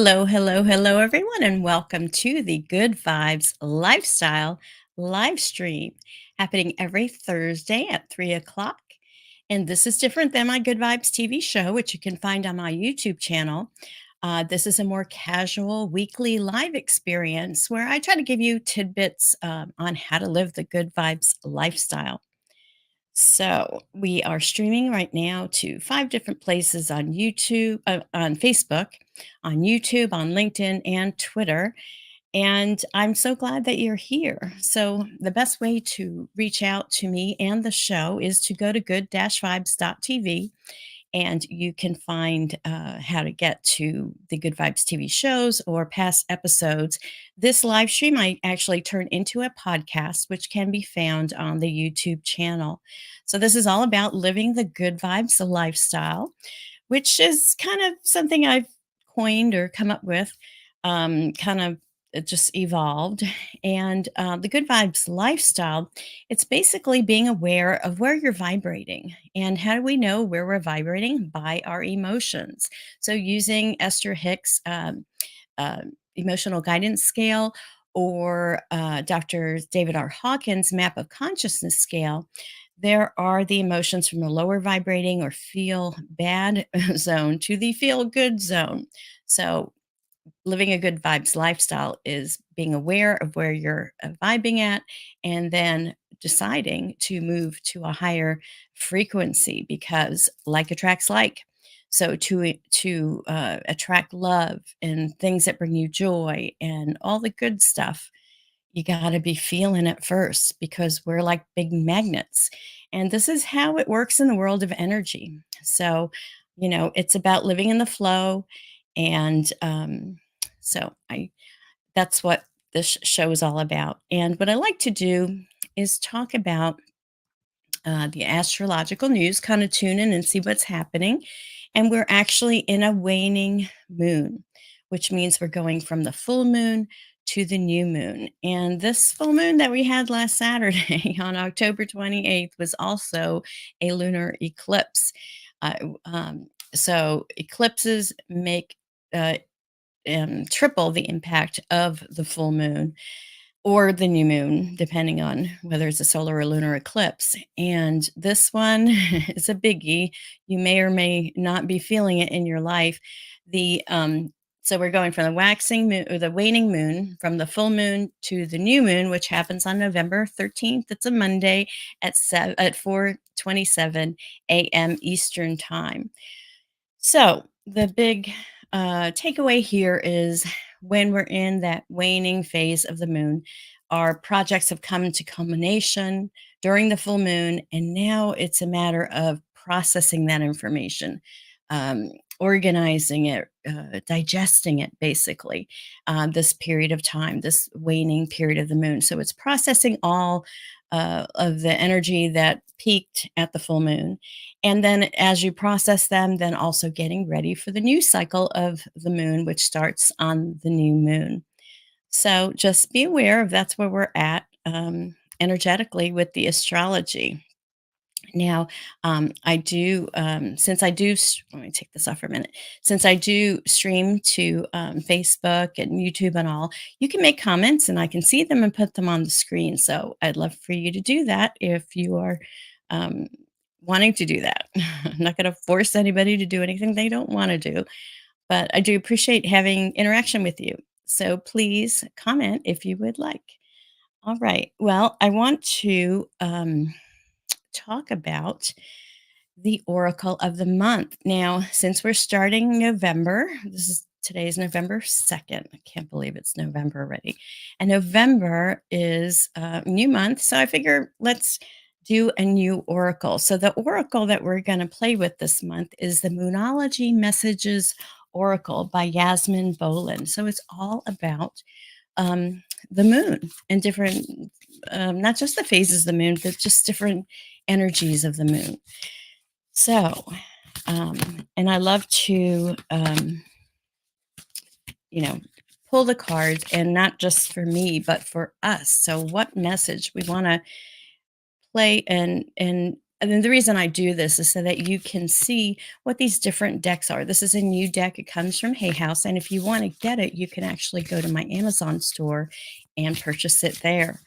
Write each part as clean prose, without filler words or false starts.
Hello, hello, hello, everyone, and welcome to the Good Vibes Lifestyle live stream happening every Thursday at 3 o'clock. And this is different than my Good Vibes TV show, which you can find on my YouTube channel. This is a more casual weekly live experience where I try to give you tidbits on how to live the Good Vibes lifestyle. So we are streaming right now to 5 different places on YouTube, on Facebook, on YouTube, on LinkedIn, and Twitter. And I'm so glad that you're here. So the best way to reach out to me and the show is to go to good-vibes.tv, and you can find how to get to the Good Vibes TV shows or past episodes. This live stream I actually turned into a podcast, which can be found on the YouTube channel. So, this is all about living the Good Vibes lifestyle, which is kind of something I've coined or come up with, kind of it just evolved. And the Good Vibes lifestyle, it's basically being aware of where you're vibrating. And how do we know where we're vibrating? By our emotions. So, using Esther Hicks' uh, emotional guidance scale or Dr. David R. Hawkins' map of consciousness scale, there are the emotions from the lower vibrating or feel bad zone to the feel good zone. So, living a good vibes lifestyle is being aware of where you're vibing at and then deciding to move to a higher frequency because like attracts like. So to attract love and things that bring you joy and all the good stuff, you got to be feeling it first because we're like big magnets. And this is how it works in the world of energy. So, it's about living in the flow. And so I that's what this show is all about. And what I like to do is talk about the astrological news, kind of tune in and see what's happening. And we're actually in a waning moon, which means we're going from the full moon to the new moon. And this full moon that we had last Saturday on October 28th was also a lunar eclipse. Uh, so eclipses make uh, triple the impact of the full moon or the new moon, depending on whether it's a solar or lunar eclipse. And this one is a biggie. You may or may not be feeling it in your life. The So we're going from the waxing moon or the waning moon, from the full moon to the new moon, which happens on November 13th. It's a Monday at 4:27 a.m. Eastern time. So the big takeaway here is when we're in that waning phase of the moon, our projects have come to culmination during the full moon, and now it's a matter of processing that information, organizing it, digesting it, basically, this period of time, this waning period of the moon. So it's processing all of the energy that peaked at the full moon, and then as you process them, then also getting ready for the new cycle of the moon, which starts on the new moon. So just be aware of that's where we're at energetically with the astrology. Now, I do, since I do, let me take this off for a minute. Since I do stream to Facebook and YouTube and all, you can make comments and I can see them and put them on the screen. So I'd love for you to do that if you are um, wanting to do that. I'm not going to force anybody to do anything they don't want to do, but I do appreciate having interaction with you. So please comment if you would like. All right. Well, I want to talk about the oracle of the month. Now, since we're starting November, today's November 2nd. I can't believe it's November already. And November is a new month. So I figure let's do a new oracle. So the oracle that we're going to play with this month is the Moonology Messages Oracle by Yasmin Boland. So it's all about the moon and different, not just the phases of the moon, but just different energies of the moon. So, and I love to, you know, pull the cards, and not just for me, but for us. So, what message we want to play and And then the reason I do this is so that you can see what these different decks are. This is a new deck. It comes from Hay House. And if you want to get it, you can actually go to my Amazon store and purchase it there.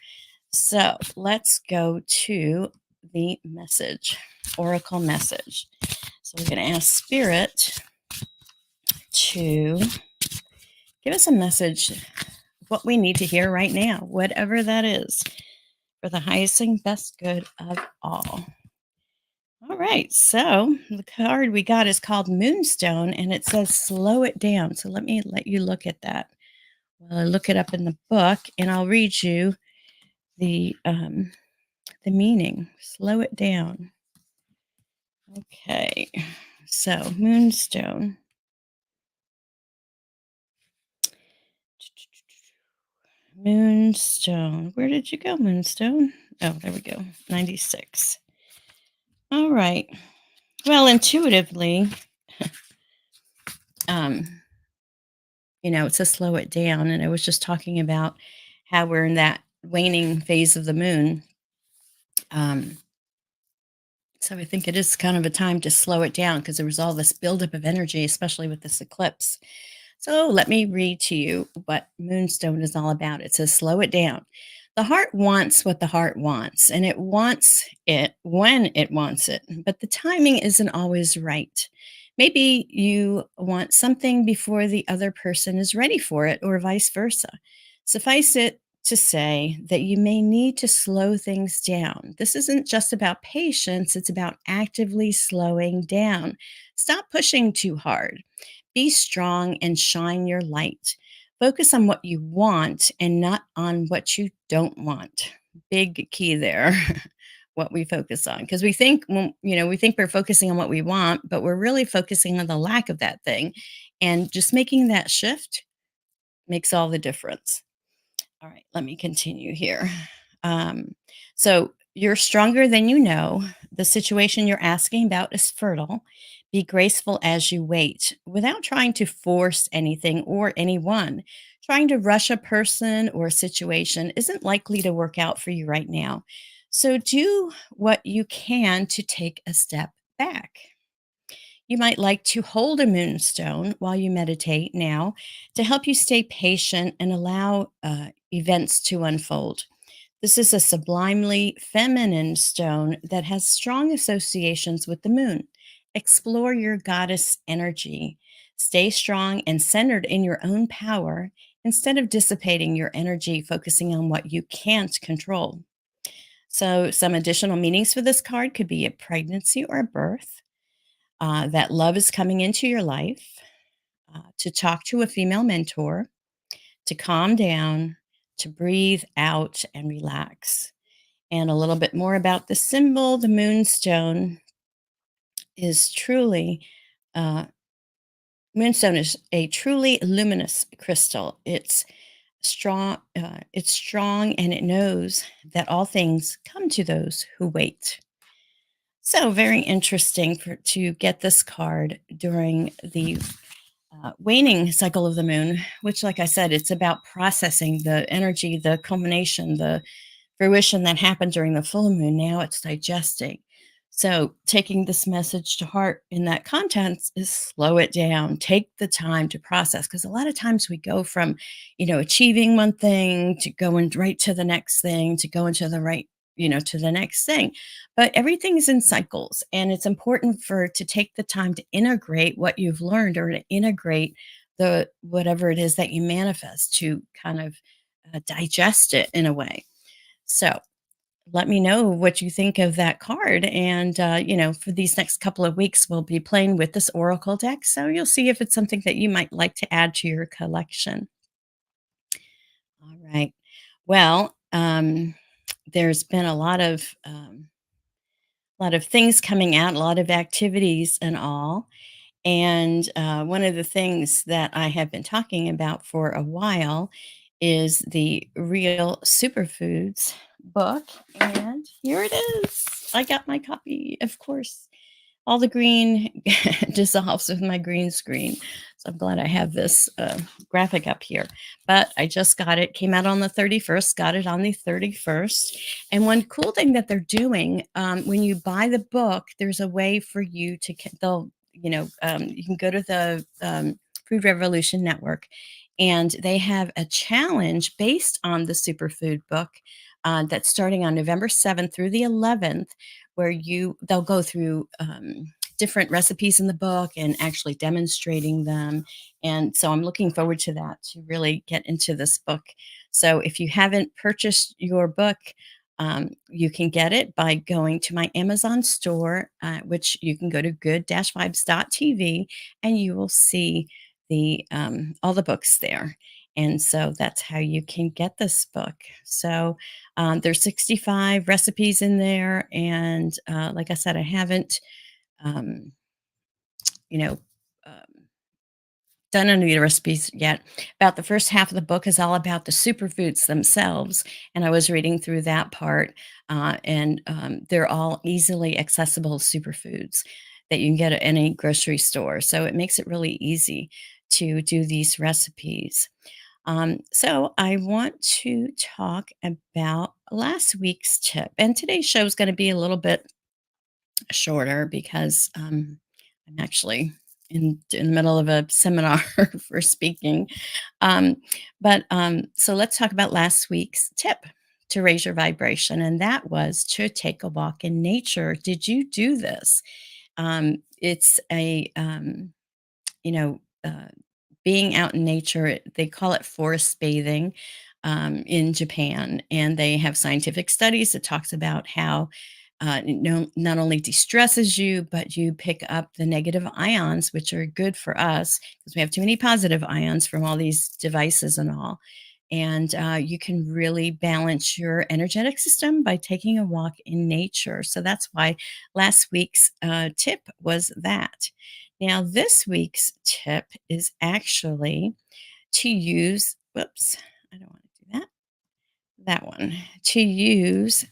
So let's go to the message, Oracle message. So we're going to ask Spirit to give us a message, what we need to hear right now, whatever that is, for the highest and best good of all. All right, so the card we got is called Moonstone, and it says slow it down. So let me let you look at that. Well, I look it up in the book, and I'll read you the meaning. Slow it down. Okay, so Moonstone. Moonstone. Where did you go, Moonstone? Oh, there we go. 96. All right. Well, intuitively, um, it says slow it down. And I was just talking about how we're in that waning phase of the moon. Um, so I think it is kind of a time to slow it down because there was all this buildup of energy, especially with this eclipse. So let me read to you what Moonstone is all about. It says, slow it down. The heart wants what the heart wants, and it wants it when it wants it, but the timing isn't always right. Maybe you want something before the other person is ready for it, or vice versa. Suffice it to say that you may need to slow things down. This isn't just about patience, it's about actively slowing down. Stop pushing too hard. Be strong and shine your light. Focus on what you want and not on what you don't want. Big key there. What we focus on, because we think we think we're focusing on what we want, but we're really focusing on the lack of that thing, and just making that shift makes all the difference. All right, let me continue here. Um, so you're stronger than you know. The situation you're asking about is fertile. Be graceful as you wait without trying to force anything or anyone. Trying to rush a person or a situation isn't likely to work out for you right now. So do what you can to take a step back. You might like to hold a moonstone while you meditate now to help you stay patient and allow events to unfold. This is a sublimely feminine stone that has strong associations with the moon. Explore your goddess energy. Stay strong and centered in your own power instead of dissipating your energy focusing on what you can't control. So, some additional meanings for this card could be a pregnancy or a birth, that love is coming into your life, to talk to a female mentor, to calm down, to breathe out and relax. And a little bit more about the symbol, the moonstone is truly, uh, moonstone is a truly luminous crystal. It's strong, and it knows that all things come to those who wait. So very interesting to get this card during the waning cycle of the moon, which, like I said, it's about processing the energy, the culmination, the fruition that happened during the full moon. Now it's digesting. So, taking this message to heart in that context is slow it down, take the time to process. Because a lot of times we go from, achieving one thing to going right to the next thing, to going to the right, to the next thing. But everything is in cycles, and it's important to take the time to integrate what you've learned, or to integrate the whatever it is that you manifest, to kind of digest it in a way. So, let me know what you think of that card. And, for these next couple of weeks, we'll be playing with this Oracle deck. So you'll see if it's something that you might like to add to your collection. All right. Well, there's been a lot of things coming out, a lot of activities and all. And one of the things that I have been talking about for a while is the Real Superfoods book. And here it is. I got my copy, of course. all the green dissolves with my green screen. So I'm glad I have this graphic up here. But I just got it, came out on the 31st, got it on the 31st. And one cool thing that they're doing, when you buy the book, there's a way for you to, they'll, you can go to the Food Revolution Network, and they have a challenge based on the superfood book that's starting on November 7th through the 11th, where they'll go through different recipes in the book and actually demonstrating them. And so I'm looking forward to that, to really get into this book. So if you haven't purchased your book, you can get it by going to my Amazon store, which you can go to good-vibes.tv, and you will see the all the books there. And so that's how you can get this book. So there's 65 recipes in there, and like I said, I haven't, um, you know, um, done any of the recipes yet. About the first half of the book is all about the superfoods themselves, and I was reading through that part, and they're all easily accessible superfoods that you can get at any grocery store. So it makes it really easy to do these recipes. So I want to talk about last week's tip, and today's show is going to be a little bit shorter because I'm actually in the middle of a seminar for speaking. So let's talk about last week's tip to raise your vibration, and that was to take a walk in nature. Did you do this? It's a you know, being out in nature, they call it forest bathing in Japan, and they have scientific studies that talks about how not only de-stresses you, but you pick up the negative ions, which are good for us because we have too many positive ions from all these devices and all. And you can really balance your energetic system by taking a walk in nature. So that's why last week's tip was that. Now, this week's tip is actually to use, whoops, I don't want to do that. That one, to use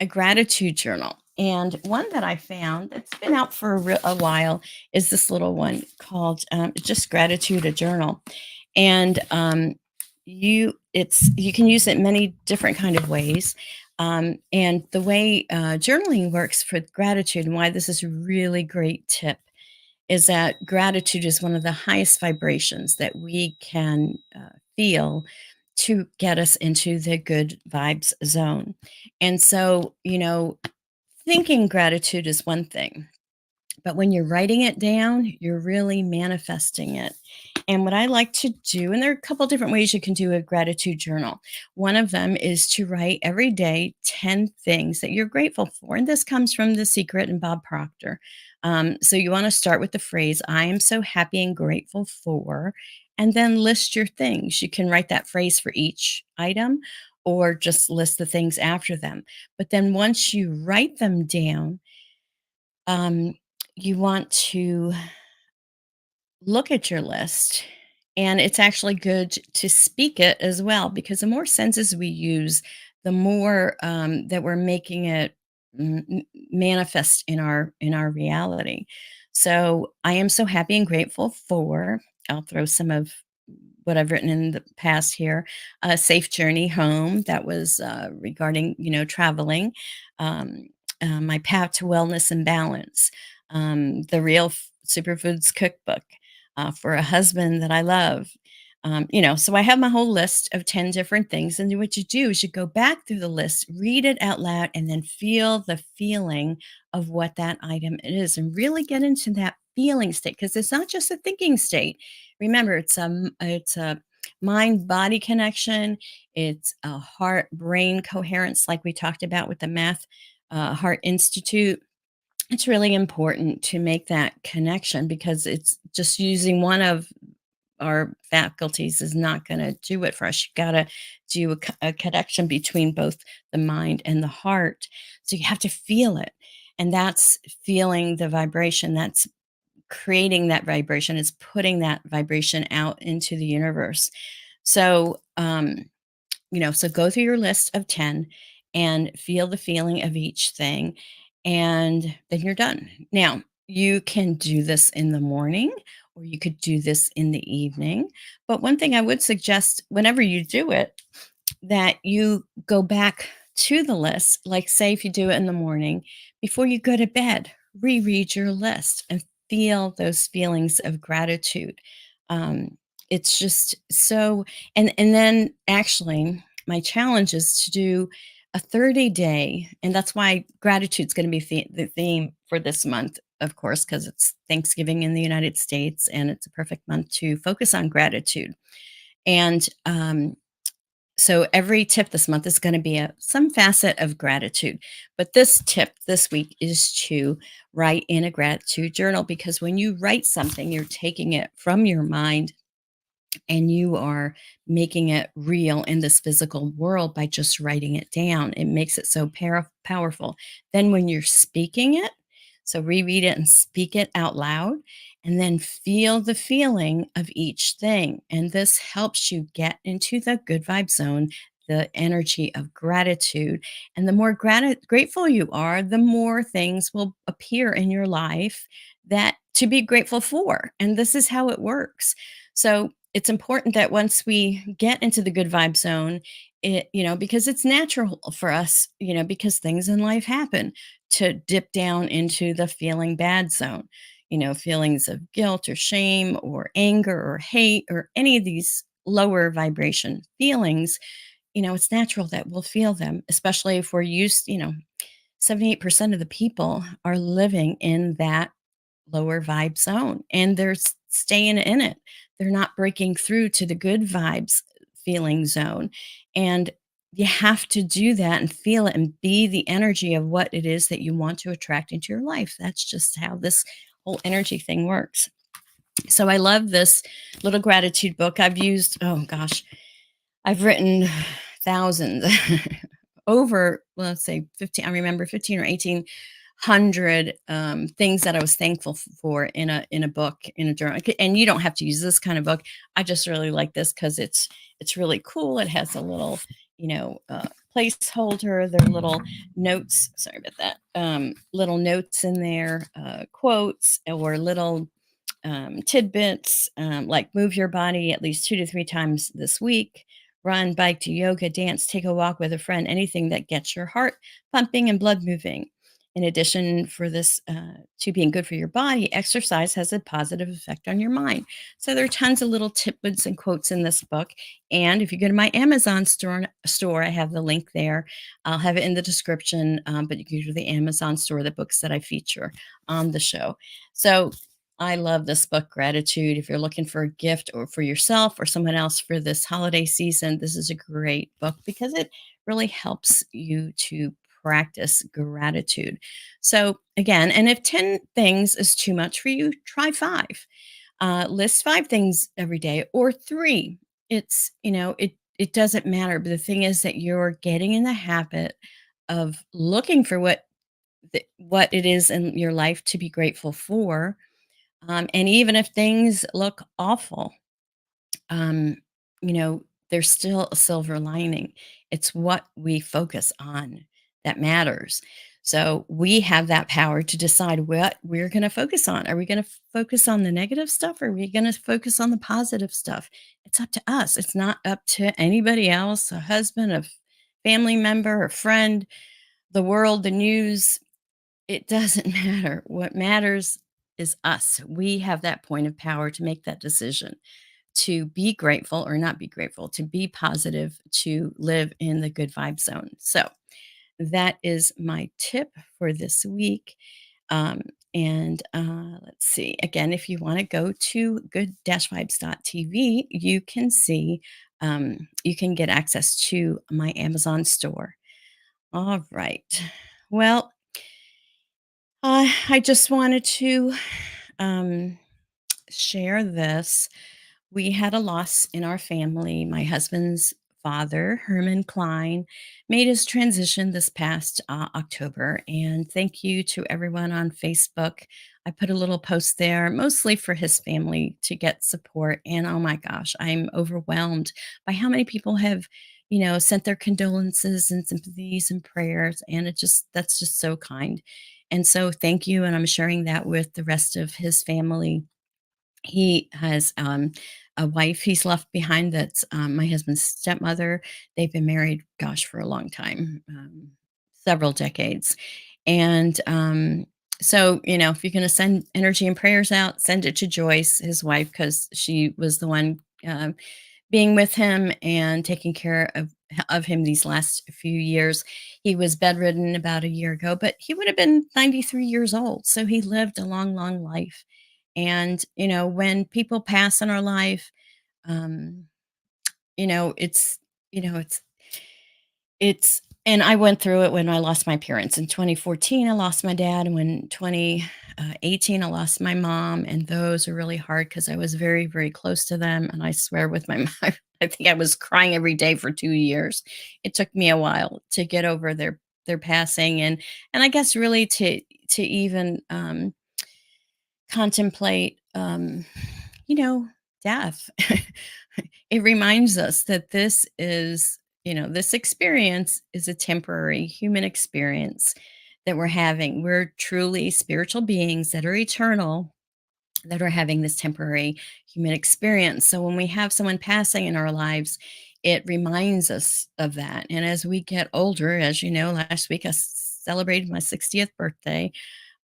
a gratitude journal. And one that I found that's been out for a while is this little one called just Gratitude a Journal. And you can use it many different kind of ways. And the way journaling works for gratitude, and why this is a really great tip, is that gratitude is one of the highest vibrations that we can feel to get us into the good vibes zone. And so, thinking gratitude is one thing, but when you're writing it down, you're really manifesting it. And what I like to do, and there are a couple different ways you can do a gratitude journal. One of them is to write every day 10 things that you're grateful for. And this comes from The Secret and Bob Proctor. So you want to start with the phrase, I am so happy and grateful for, and then list your things. You can write that phrase for each item or just list the things after them. But then once you write them down, um, you want to look at your list, and it's actually good to speak it as well, because the more senses we use, the more that we're making it manifest in our reality. So I am so happy and grateful for, I'll throw some of what I've written in the past here, a safe journey home. That was regarding, traveling, um, my path to wellness and balance, the real superfoods cookbook, for a husband that I love. So I have my whole list of 10 different things. And what you do is you go back through the list, read it out loud, and then feel the feeling of what that item is and really get into that feeling state, because it's not just a thinking state. Remember, it's a mind body connection. It's a heart brain coherence, like we talked about with the Math Heart Institute. It's really important to make that connection, because it's just using one of our faculties is not going to do it for us. You got to do a connection between both the mind and the heart. So you have to feel it. And that's feeling the vibration. That's creating that vibration. Is putting that vibration out into the universe. So, so go through your list of 10 and feel the feeling of each thing. And then you're done. Now, you can do this in the morning or you could do this in the evening. But one thing I would suggest whenever you do it, that you go back to the list, like say if you do it in the morning, before you go to bed, reread your list and feel those feelings of gratitude. Um, it's just so, and then actually, my challenge is to do a 30-day, and that's why gratitude's going to be the theme for this month, of course, because it's Thanksgiving in the United States, and it's a perfect month to focus on gratitude. And so every tip this month is going to be some facet of gratitude. But this tip this week is to write in a gratitude journal, because when you write something, you're taking it from your mind and you are making it real in this physical world by just writing it down. It makes it so powerful. Then when you're speaking it, so reread it and speak it out loud, and then feel the feeling of each thing. And this helps you get into the good vibe zone, the energy of gratitude. And the more grateful you are, the more things will appear in your life that to be grateful for. And this is how it works. So it's important that once we get into the good vibe zone, because it's natural for us, because things in life happen, to dip down into the feeling bad zone, feelings of guilt or shame or anger or hate or any of these lower vibration feelings. It's natural that we'll feel them, especially if we're used, 78% of the people are living in that lower vibe zone and they're staying in it. They're not breaking through to the good vibes feeling zone. And you have to do that and feel it and be the energy of what it is that you want to attract into your life. That's just how this whole energy thing works. So I love this little gratitude book. I've used, oh gosh, I've written thousands over, well, let's say 15, I remember 15 or 1800 things that I was thankful for in a book, in a journal. And you don't have to use this kind of book. I just really like this because it's really cool. It has a little, placeholder. There are little notes. Sorry about that. Little notes in there, quotes or little tidbits, like move your body at least 2 to 3 times this week, run, bike, to yoga, dance, take a walk with a friend, anything that gets your heart pumping and blood moving. In addition, for this to being good for your body, exercise has a positive effect on your mind. So there are tons of little tidbits and quotes in this book. And if you go to my Amazon store, I have the link there. I'll have it in the description, but you can go to the Amazon store, the books that I feature on the show. So I love this book, Gratitude. If you're looking for a gift or for yourself or someone else for this holiday season, this is a great book because it really helps you to practice gratitude. So, again, and if 10 things is too much for you, try five. List five things every day or three. It doesn't matter. But the thing is that you're getting in the habit of looking for what it is in your life to be grateful for, and even if things look awful, um, you know, there's still a silver lining. It's what we focus on that matters. So we have that power to decide what we're going to focus on. Are we going to focus on the negative stuff or are we going to focus on the positive stuff? It's up to us. It's not up to anybody else, a husband, a family member, a friend, the world, the news. It doesn't matter. What matters is us. We have that point of power to make that decision, to be grateful or not be grateful, to be positive, to live in the good vibe zone. So that is my tip for this week. And let's see. Again, if you want to go to good-vibes.tv, you can see, you can get access to my Amazon store. All right. Well, I just wanted to um, share this. We had a loss in our family. My husband's father, Herman Klein, made his transition this past October. And thank you to everyone on Facebook. I put a little post there, mostly for his family to get support. And oh my gosh, I'm overwhelmed by how many people have, sent their condolences and sympathies and prayers. And that's just so kind. And so thank you. And I'm sharing that with the rest of his family. He has a wife he's left behind that's my husband's stepmother. They've been married, gosh, for a long time, several decades. And so, if you're going to send energy and prayers out, send it to Joyce, his wife, because she was the one being with him and taking care of him these last few years. He was bedridden about a year ago, but he would have been 93 years old. So he lived a long, long life. And, when people pass in our life, um, you know, it's, you know, and I went through it when I lost my parents. In 2014, I lost my dad. And when 2018, I lost my mom. And those are really hard because I was very, very close to them. And I swear with my mom, I think I was crying every day for 2 years. It took me a while to get over their passing, and I guess really to even contemplate, you know, death. It reminds us that this experience is a temporary human experience that we're having. We're truly spiritual beings that are eternal, that are having this temporary human experience. So when we have someone passing in our lives, it reminds us of that. And as we get older, as you know, last week I celebrated my 60th birthday.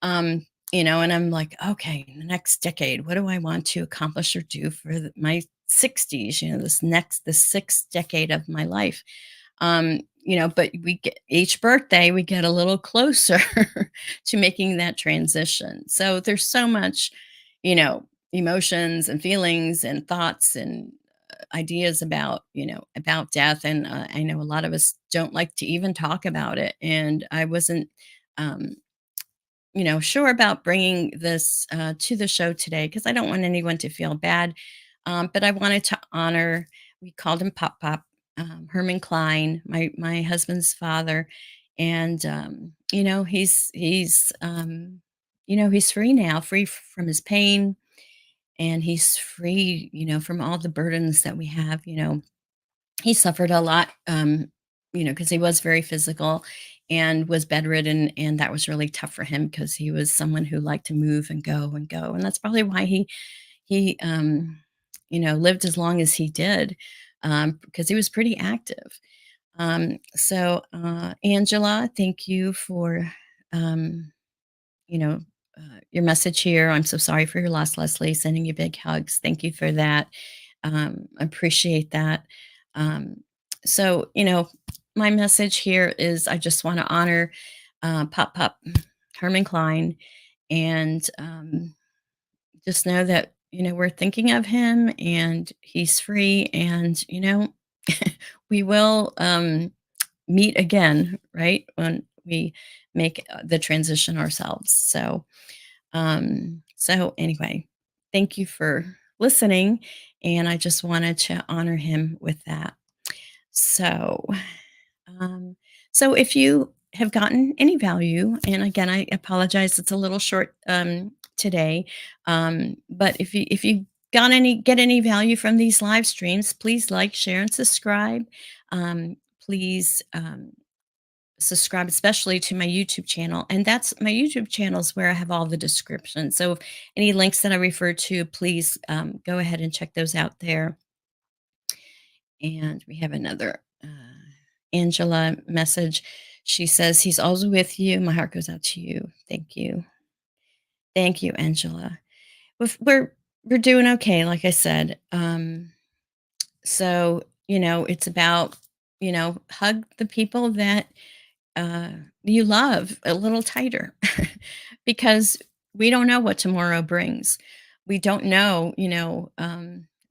And I'm like, okay, in the next decade, what do I want to accomplish or do for my 60s? The sixth decade of my life. But we get each birthday, we get a little closer to making that transition. So there's so much, emotions and feelings and thoughts and ideas about death. And I know a lot of us don't like to even talk about it. And I wasn't, um, sure about bringing this to the show today because I don't want anyone to feel bad. But I wanted to honor, we called him Pop Pop, Herman Klein, my husband's father. And, he's free now, free from his pain. And he's free, from all the burdens that we have. He suffered a lot, because he was very physical and was bedridden, and that was really tough for him because he was someone who liked to move and go and go, and that's probably why he lived as long as he did, because he was pretty active. Angela, thank you for, um, you know, your message here. I'm so sorry for your loss, Leslie. Sending you big hugs. Thank you for that. I appreciate that. Um, so, my message here is I just want to honor Pop Pop Herman Klein and just know that, we're thinking of him and he's free and, we will meet again, right? When we make the transition ourselves. So anyway, thank you for listening. And I just wanted to honor him with that. So, um, so if you have gotten any value, and again, I apologize, it's a little short today. But if you get any value from these live streams, please like, share, and subscribe. Please subscribe especially to my YouTube channel. And that's my YouTube channel is where I have all the descriptions. So if any links that I refer to, please go ahead and check those out there. And we have another Angela message. She says, he's always with you. My heart goes out to you. Thank you. Thank you, Angela. We're doing okay, like I said. So, it's about, hug the people that uh, you love a little tighter because we don't know what tomorrow brings. We don't know,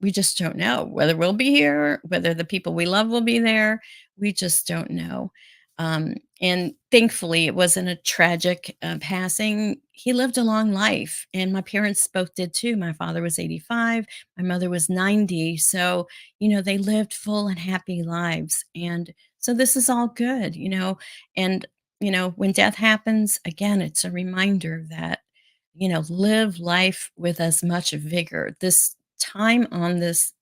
we just don't know whether we'll be here, whether the people we love will be there. We just don't know. And thankfully, it wasn't a tragic passing. He lived a long life, and my parents both did too. My father was 85, my mother was 90. So, they lived full and happy lives. And so, this is all good, and, when death happens, again, it's a reminder that, live life with as much vigor. This time in this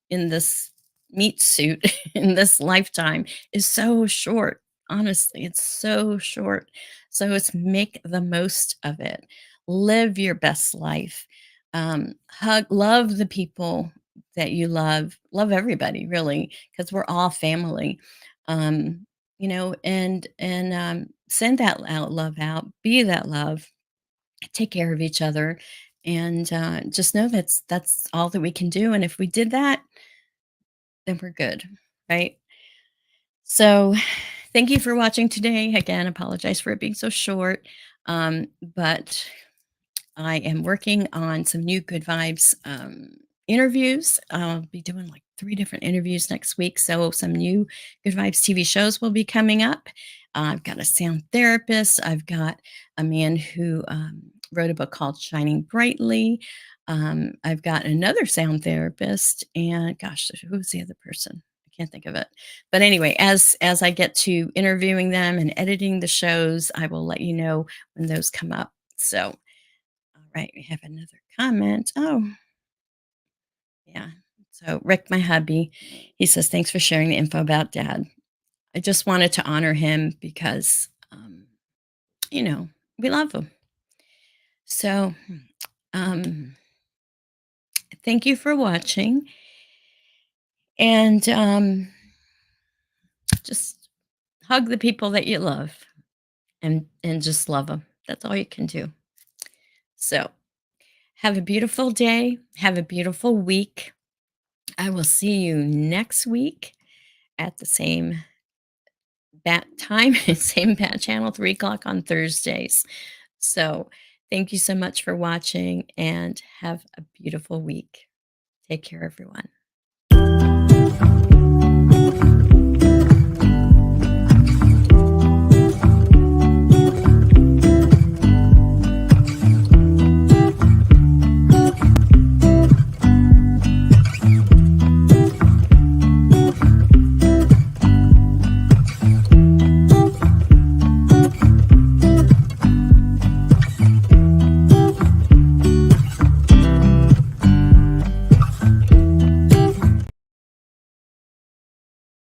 meat suit in this lifetime is so short. Honestly, it's so short. So it's make the most of it. Live your best life. Love the people that you love. Love everybody, really, because we're all family. Um, and send that love out. Be that love. Take care of each other, and just know that's all that we can do. And if we did that, then we're good, right? So, thank you for watching today. Again, apologize for it being so short, but I am working on some new Good Vibes interviews. I'll be doing like 3 different interviews next week. So, some new Good Vibes TV shows will be coming up. I've got a sound therapist. I've got a man who wrote a book called Shining Brightly. I've got another sound therapist, and gosh, who was the other person? I can't think of it. But anyway, as I get to interviewing them and editing the shows, I will let you know when those come up. So, all right, we have another comment. Oh, yeah. So, Rick, my hubby, he says, thanks for sharing the info about dad. I just wanted to honor him because, you know, we love him. So, um, thank you for watching. And just hug the people that you love and just love them. That's all you can do. So, have a beautiful day. Have a beautiful week. I will see you next week at the same bat time, same bat channel, 3 o'clock on Thursdays. So, thank you so much for watching and have a beautiful week. Take care, everyone.